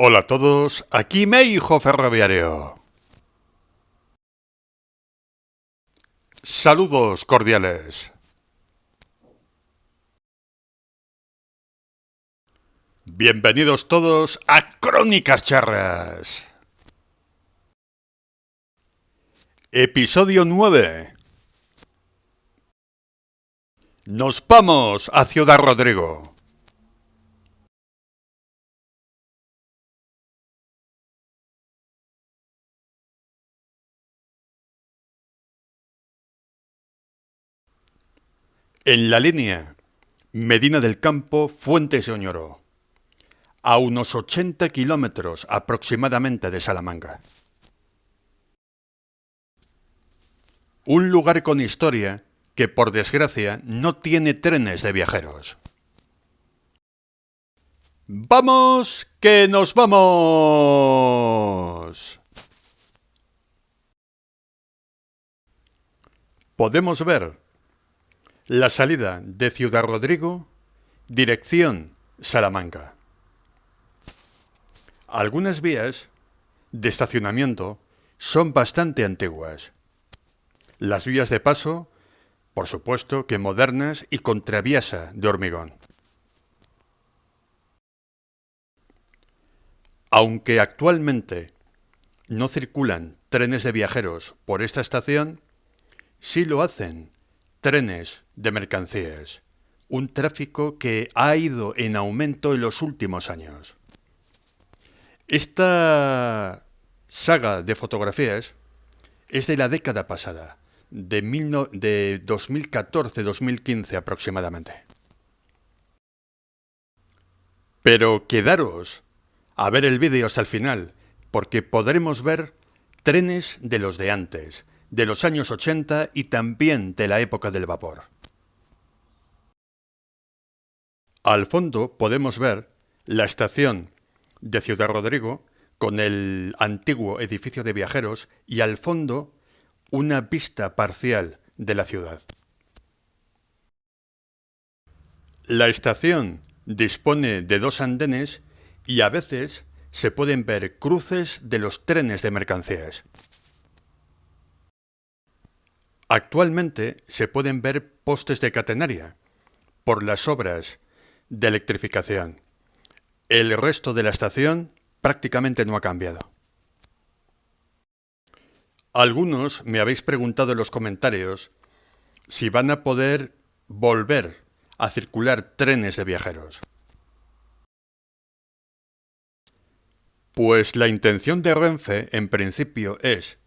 Hola a todos, aquí Meijo Ferroviario. Saludos cordiales. Bienvenidos todos a Crónicas Charras. Episodio 9. Nos vamos a Ciudad Rodrigo. En la línea Medina del Campo, Fuentes de Oñoro, a unos 80 kilómetros aproximadamente de Salamanca. Un lugar con historia que por desgracia no tiene trenes de viajeros. ¡Vamos, que nos vamos! Podemos ver la salida de Ciudad Rodrigo, dirección Salamanca. Algunas vías de estacionamiento son bastante antiguas. Las vías de paso, por supuesto que modernas y con traviesa de hormigón. Aunque actualmente no circulan trenes de viajeros por esta estación, sí lo hacen trenes de mercancías, un tráfico que ha ido en aumento en los últimos años. Esta saga de fotografías es de la década pasada, de 2014-2015 aproximadamente. Pero quedaros a ver el vídeo hasta el final, porque podremos ver trenes de los de antes, de los años 80 y también de la época del vapor. Al fondo podemos ver la estación de Ciudad Rodrigo con el antiguo edificio de viajeros y al fondo una vista parcial de la ciudad. La estación dispone de dos andenes y a veces se pueden ver cruces de los trenes de mercancías. Actualmente se pueden ver postes de catenaria por las obras de electrificación. El resto de la estación prácticamente no ha cambiado. Algunos me habéis preguntado en los comentarios si van a poder volver a circular trenes de viajeros. Pues la intención de Renfe, en principio, es,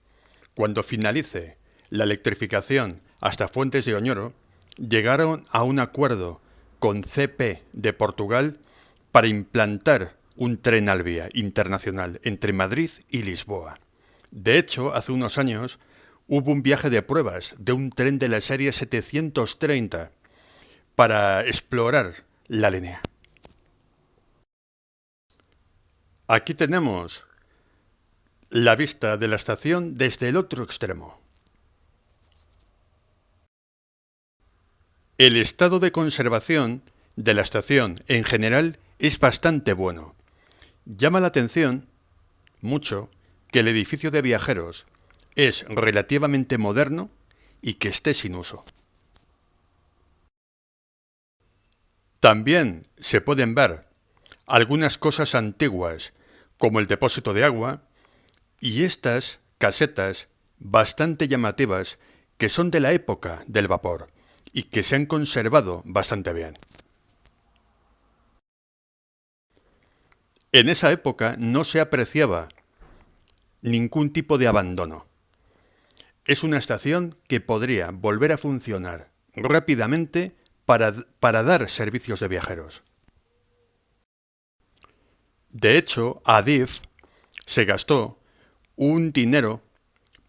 cuando finalice la electrificación hasta Fuentes de Oñoro, llegaron a un acuerdo con CP de Portugal para implantar un tren al vía internacional entre Madrid y Lisboa. De hecho, hace unos años hubo un viaje de pruebas de un tren de la serie 730 para explorar la línea. Aquí tenemos la vista de la estación desde el otro extremo. El estado de conservación de la estación en general es bastante bueno. Llama la atención mucho que el edificio de viajeros es relativamente moderno y que esté sin uso. También se pueden ver algunas cosas antiguas, como el depósito de agua, y estas casetas bastante llamativas que son de la época del vapor y que se han conservado bastante bien. En esa época no se apreciaba ningún tipo de abandono. Es una estación que podría volver a funcionar rápidamente para dar servicios de viajeros. De hecho, Adif se gastó un dinero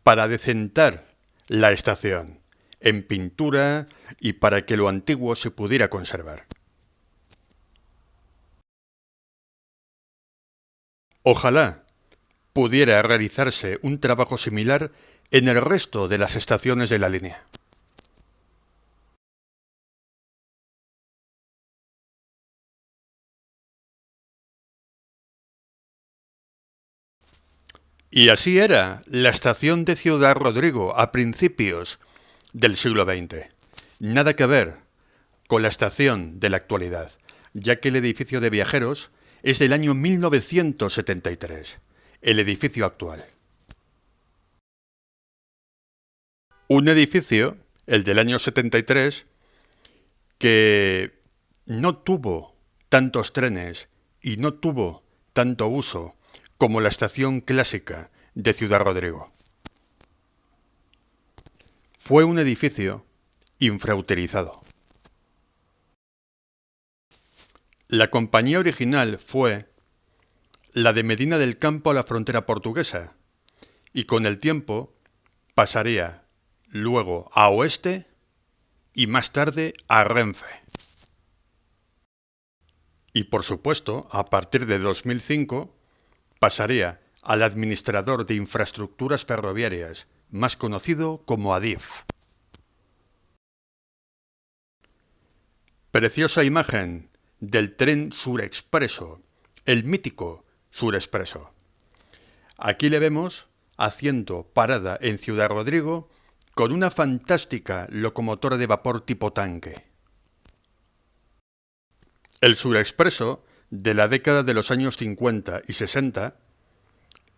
para decentar la estación en pintura y para que lo antiguo se pudiera conservar. Ojalá pudiera realizarse un trabajo similar en el resto de las estaciones de la línea. Y así era la estación de Ciudad Rodrigo a principios del siglo XX. Nada que ver con la estación de la actualidad, ya que el edificio de viajeros es del año 1973, el edificio actual. Un edificio, el del año 73, que no tuvo tantos trenes y no tuvo tanto uso como la estación clásica de Ciudad Rodrigo. Fue un edificio infrautilizado. La compañía original fue la de Medina del Campo a la frontera portuguesa y con el tiempo pasaría luego a Oeste y más tarde a Renfe. Y por supuesto, a partir de 2005, pasaría al administrador de infraestructuras ferroviarias, más conocido como ADIF. Preciosa imagen del tren Surexpreso, el mítico Surexpreso. Aquí le vemos haciendo parada en Ciudad Rodrigo con una fantástica locomotora de vapor tipo tanque. El Surexpreso, de la década de los años 50 y 60,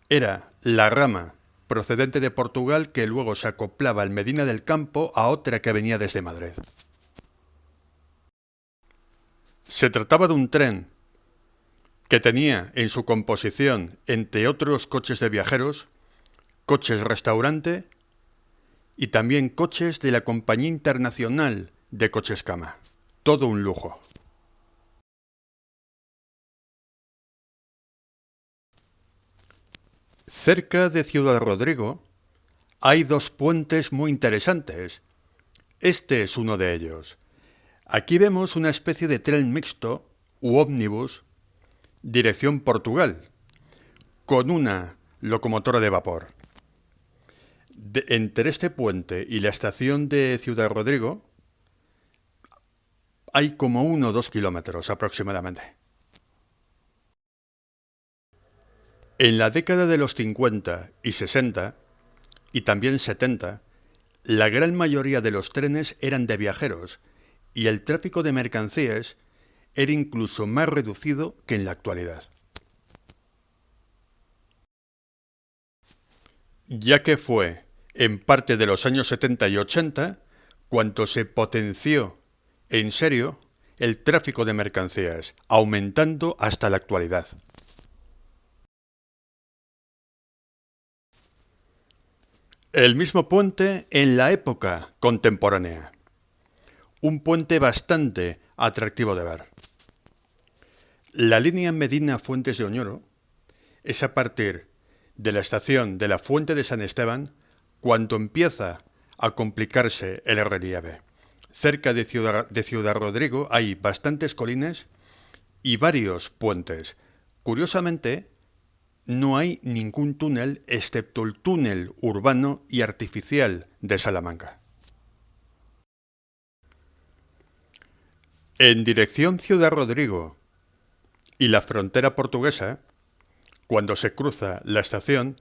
era la rama procedente de Portugal que luego se acoplaba al Medina del Campo a otra que venía desde Madrid. Se trataba de un tren que tenía en su composición, entre otros coches de viajeros, coches restaurante y también coches de la Compañía Internacional de Coches Cama. Todo un lujo. Cerca de Ciudad Rodrigo hay dos puentes muy interesantes. Este es uno de ellos. Aquí vemos una especie de tren mixto u ómnibus dirección Portugal, con una locomotora de vapor. Entre este puente y la estación de Ciudad Rodrigo hay como 1 o 2 kilómetros aproximadamente. En la década de los 50 y 60, y también 70, la gran mayoría de los trenes eran de viajeros y el tráfico de mercancías era incluso más reducido que en la actualidad. Ya que fue en parte de los años 70 y 80 cuando se potenció en serio el tráfico de mercancías, aumentando hasta la actualidad. El mismo puente en la época contemporánea. Un puente bastante atractivo de ver. La línea Medina Fuentes de Oñoro es a partir de la estación de la Fuente de San Esteban cuando empieza a complicarse el relieve. Cerca de Ciudad Rodrigo hay bastantes colinas y varios puentes. Curiosamente, no hay ningún túnel excepto el túnel urbano y artificial de Salamanca. En dirección Ciudad Rodrigo y la frontera portuguesa, cuando se cruza la estación,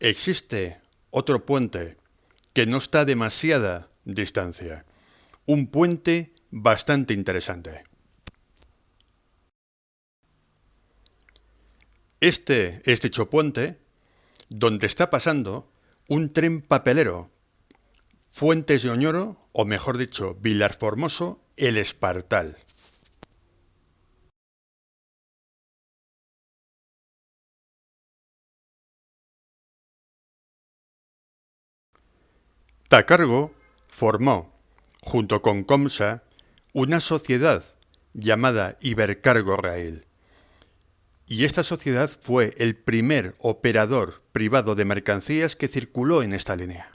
existe otro puente que no está a demasiada distancia. Un puente bastante interesante. Este es dicho puente donde está pasando un tren papelero, Fuentes de Oñoro, o mejor dicho, Vilarformoso, El Espartal. Tacargo formó, junto con Comsa, una sociedad llamada Ibercargo Rail. Y esta sociedad fue el primer operador privado de mercancías que circuló en esta línea.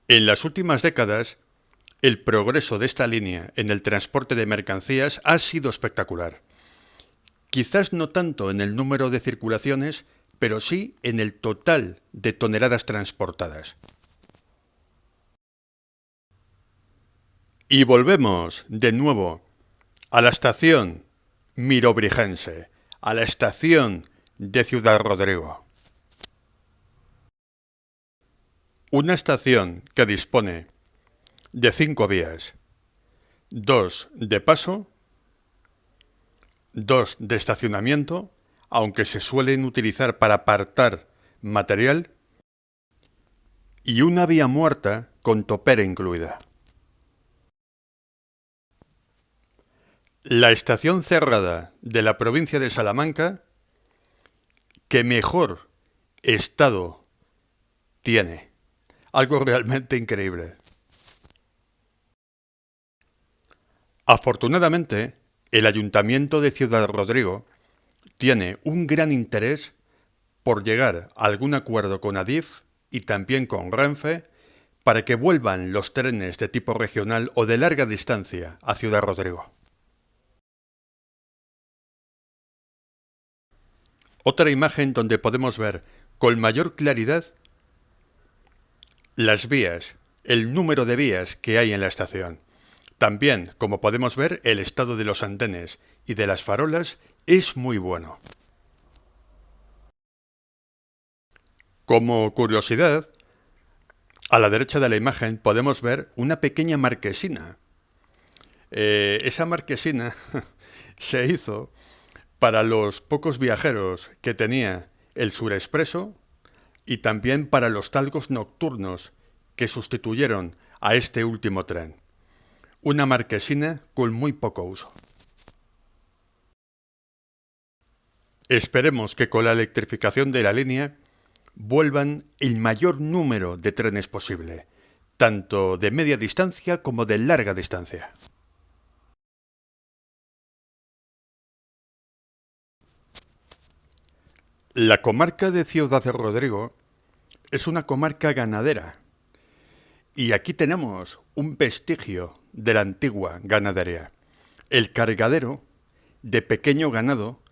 En las últimas décadas, el progreso de esta línea en el transporte de mercancías ha sido espectacular. Quizás no tanto en el número de circulaciones, pero sí en el total de toneladas transportadas. Y volvemos de nuevo a la estación mirobrigense, a la estación de Ciudad Rodrigo. Una estación que dispone de 5 vías, 2 de paso, 2 de estacionamiento, aunque se suelen utilizar para apartar material, y una vía muerta con topera incluida. La estación cerrada de la provincia de Salamanca que mejor estado tiene. Algo realmente increíble. Afortunadamente, el Ayuntamiento de Ciudad Rodrigo tiene un gran interés por llegar a algún acuerdo con Adif y también con Renfe para que vuelvan los trenes de tipo regional o de larga distancia a Ciudad Rodrigo. Otra imagen donde podemos ver con mayor claridad las vías, el número de vías que hay en la estación. También, como podemos ver, el estado de los andenes y de las farolas es muy bueno. Como curiosidad, a la derecha de la imagen podemos ver una pequeña marquesina. Esa marquesina se hizo para los pocos viajeros que tenía el Surexpreso y también para los talgos nocturnos que sustituyeron a este último tren. Una marquesina con muy poco uso. Esperemos que con la electrificación de la línea vuelvan el mayor número de trenes posible, tanto de media distancia como de larga distancia. La comarca de Ciudad de Rodrigo es una comarca ganadera y aquí tenemos un vestigio de la antigua ganadería, el cargadero de pequeño ganado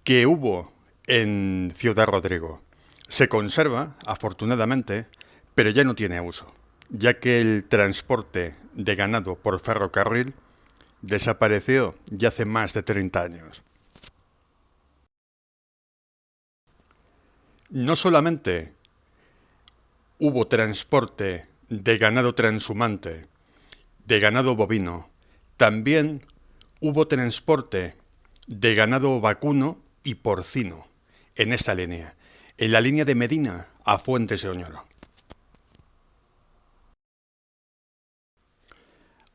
que hubo en Ciudad Rodrigo. Se conserva, afortunadamente, pero ya no tiene uso, ya que el transporte de ganado por ferrocarril desapareció ya hace más de 30 años. No solamente hubo transporte de ganado transhumante, de ganado bovino, también hubo transporte de ganado vacuno y porcino en esta línea, en la línea de Medina a Fuentes de Oñoro.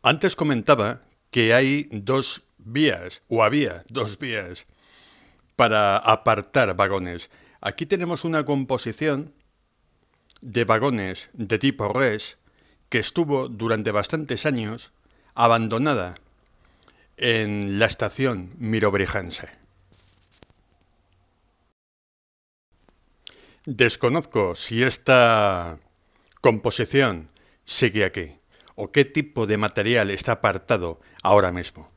Antes comentaba que hay 2 vías, o había 2 vías, para apartar vagones. Aquí tenemos una composición de vagones de tipo res que estuvo durante bastantes años abandonada en la estación mirobrigense. Desconozco si esta composición sigue aquí o qué tipo de material está apartado ahora mismo.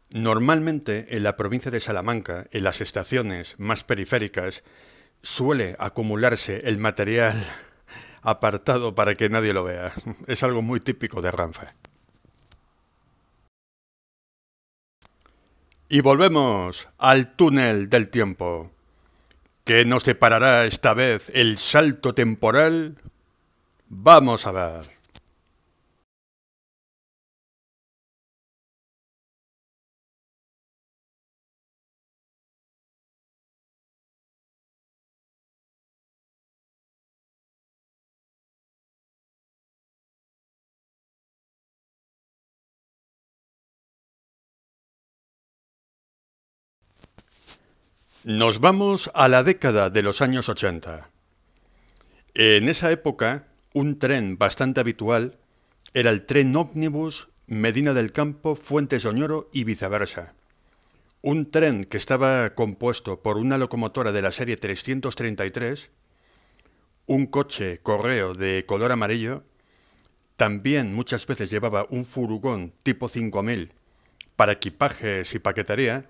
Normalmente en la provincia de Salamanca, en las estaciones más periféricas, suele acumularse el material apartado para que nadie lo vea. Es algo muy típico de Renfe. Y volvemos al túnel del tiempo. ¿Qué nos deparará esta vez el salto temporal? Vamos a ver. Nos vamos a la década de los años 80. En esa época, un tren bastante habitual era el tren ómnibus Medina del Campo, Fuentes de Oñoro y viceversa. Un tren que estaba compuesto por una locomotora de la serie 333, un coche correo de color amarillo, también muchas veces llevaba un furgón tipo 5000 para equipajes y paquetería,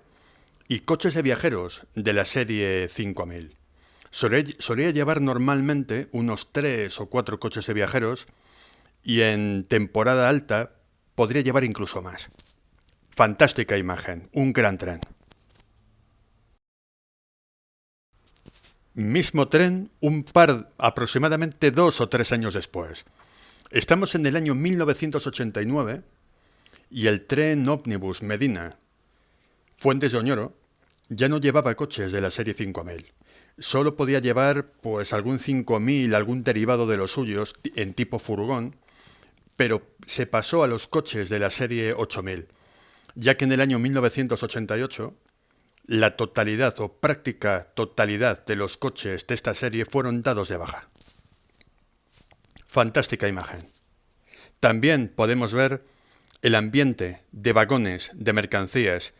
y coches de viajeros de la serie 5000. Solía llevar normalmente unos 3 o 4 coches de viajeros y en temporada alta podría llevar incluso más. Fantástica imagen, un gran tren. Mismo tren aproximadamente 2 o 3 años después. Estamos en el año 1989 y el tren ómnibus Medina Fuentes de Oñoro ya no llevaba coches de la serie 5000. Solo podía llevar pues algún 5000, algún derivado de los suyos en tipo furgón, pero se pasó a los coches de la serie 8000, ya que en el año 1988 la totalidad o práctica totalidad de los coches de esta serie fueron dados de baja. Fantástica imagen. También podemos ver el ambiente de vagones de mercancías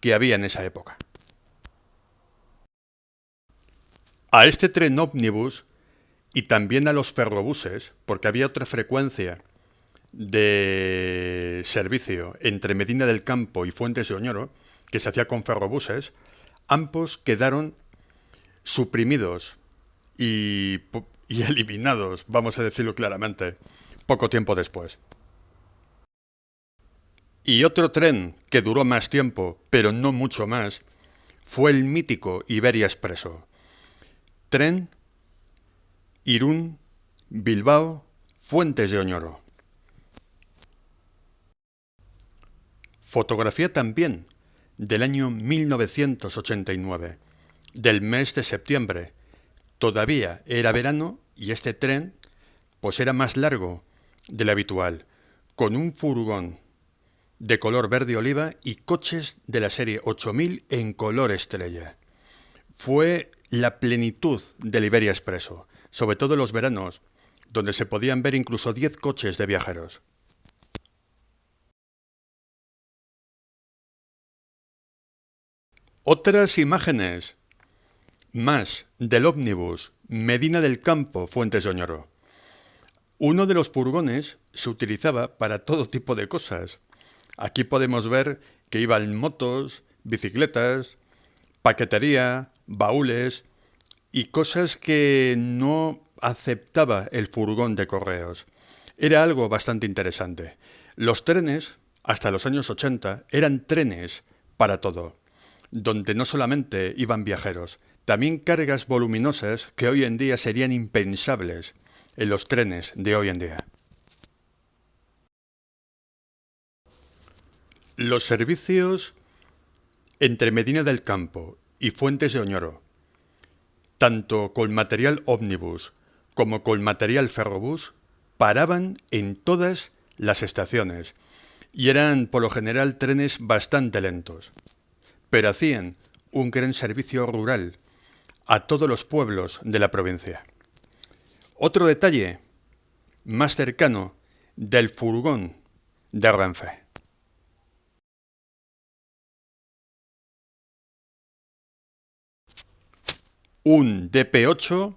que había en esa época. A este tren ómnibus y también a los ferrobuses, porque había otra frecuencia de servicio entre Medina del Campo y Fuentes de Oñoro, que se hacía con ferrobuses, ambos quedaron suprimidos y eliminados, vamos a decirlo claramente, poco tiempo después. Y otro tren que duró más tiempo, pero no mucho más, fue el mítico Iberia Expreso. Tren Irún, Bilbao, Fuentes de Oñoro. Fotografía también del año 1989, del mes de septiembre. Todavía era verano y este tren pues era más largo del habitual, con un furgón de color verde oliva y coches de la serie 8000 en color estrella. Fue la plenitud del Iberia Expreso, sobre todo en los veranos, donde se podían ver incluso 10 coches de viajeros. Otras imágenes más del ómnibus Medina del Campo Fuentes de Oñoro. Uno de los furgones se utilizaba para todo tipo de cosas. Aquí podemos ver que iban motos, bicicletas, paquetería, baúles y cosas que no aceptaba el furgón de correos. Era algo bastante interesante. Los trenes, hasta los años 80, eran trenes para todo, donde no solamente iban viajeros, también cargas voluminosas que hoy en día serían impensables en los trenes de hoy en día. Los servicios entre Medina del Campo y Fuentes de Oñoro, tanto con material ómnibus como con material ferrobús, paraban en todas las estaciones y eran por lo general trenes bastante lentos, pero hacían un gran servicio rural a todos los pueblos de la provincia. Otro detalle más cercano del furgón de Renfe. Un DP8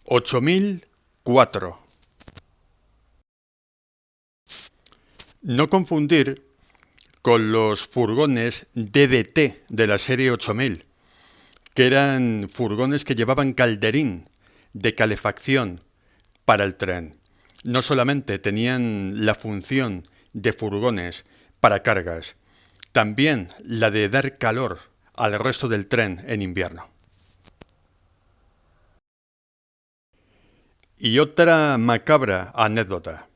8004. No confundir con los furgones DDT de la serie 8000, que eran furgones que llevaban calderín de calefacción para el tren. No solamente tenían la función de furgones para cargas, también la de dar calor al resto del tren en invierno. Y otra macabra anécdota.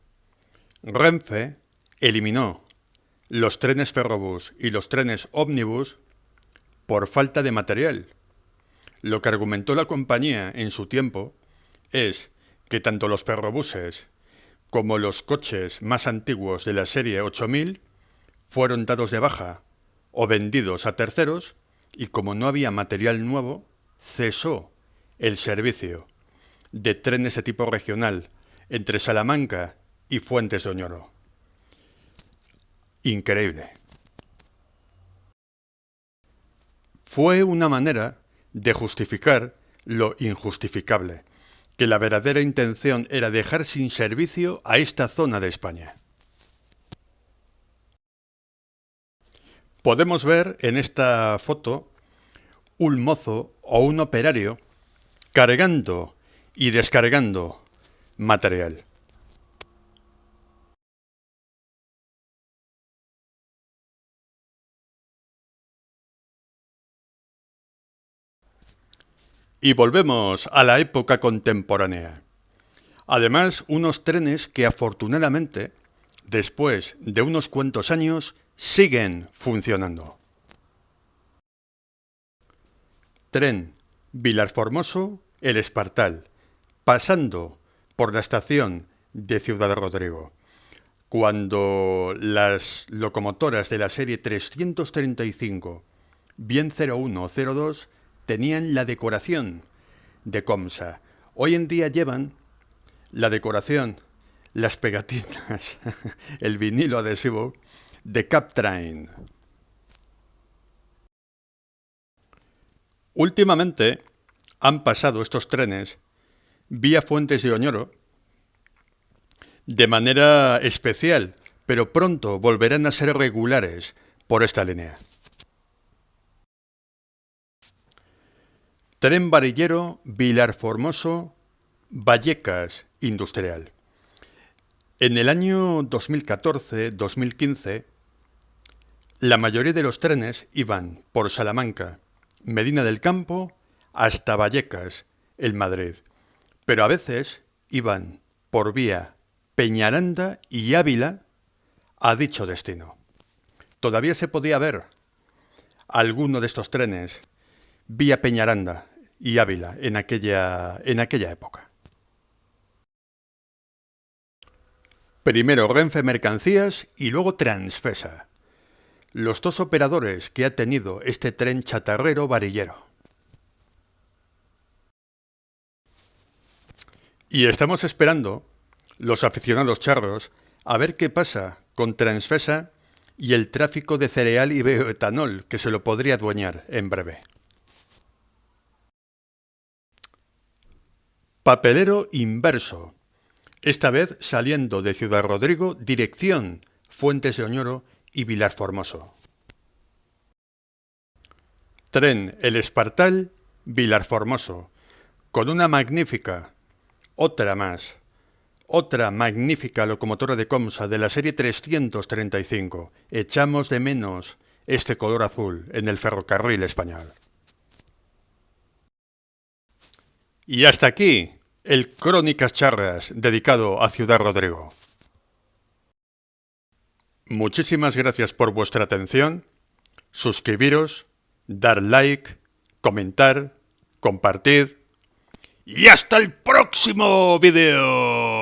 Renfe eliminó los trenes ferrobús y los trenes ómnibus por falta de material. Lo que argumentó la compañía en su tiempo es que tanto los ferrobuses como los coches más antiguos de la serie 8000 fueron dados de baja o vendidos a terceros y como no había material nuevo, cesó el servicio de trenes de tipo regional entre Salamanca y Fuentes de Oñoro. Increíble. Fue una manera de justificar lo injustificable, que la verdadera intención era dejar sin servicio a esta zona de España. Podemos ver en esta foto un mozo o un operario cargando y descargando material. Y volvemos a la época contemporánea. Además, unos trenes que afortunadamente, después de unos cuantos años, siguen funcionando. Tren Vilarformoso, El Espartal, pasando por la estación de Ciudad Rodrigo. Cuando las locomotoras de la serie 335, bien 01 o 02, tenían la decoración de Comsa. Hoy en día llevan la decoración, las pegatinas, el vinilo adhesivo de Captrain. Últimamente han pasado estos trenes vía Fuentes de Oñoro de manera especial, pero pronto volverán a ser regulares por esta línea. Tren varillero Vilarformoso, Vallecas Industrial. En el año 2014-2015, la mayoría de los trenes iban por Salamanca, Medina del Campo, hasta Vallecas, en Madrid. Pero a veces iban por vía Peñaranda y Ávila a dicho destino. Todavía se podía ver alguno de estos trenes vía Peñaranda y Ávila en aquella época. Primero Renfe Mercancías y luego Transfesa. Los dos operadores que ha tenido este tren chatarrero varillero. Y estamos esperando, los aficionados charros, a ver qué pasa con Transfesa y el tráfico de cereal y bioetanol, que se lo podría adueñar en breve. Papelero inverso. Esta vez saliendo de Ciudad Rodrigo, dirección Fuentes de Oñoro y Vilarformoso. Tren El Espartal, Vilarformoso, con una magnífica, otra magnífica locomotora de Comsa de la serie 335. Echamos de menos este color azul en el ferrocarril español. Y hasta aquí el Crónicas Charras dedicado a Ciudad Rodrigo. Muchísimas gracias por vuestra atención. Suscribiros, dar like, comentar, compartid. ¡Y hasta el próximo vídeo!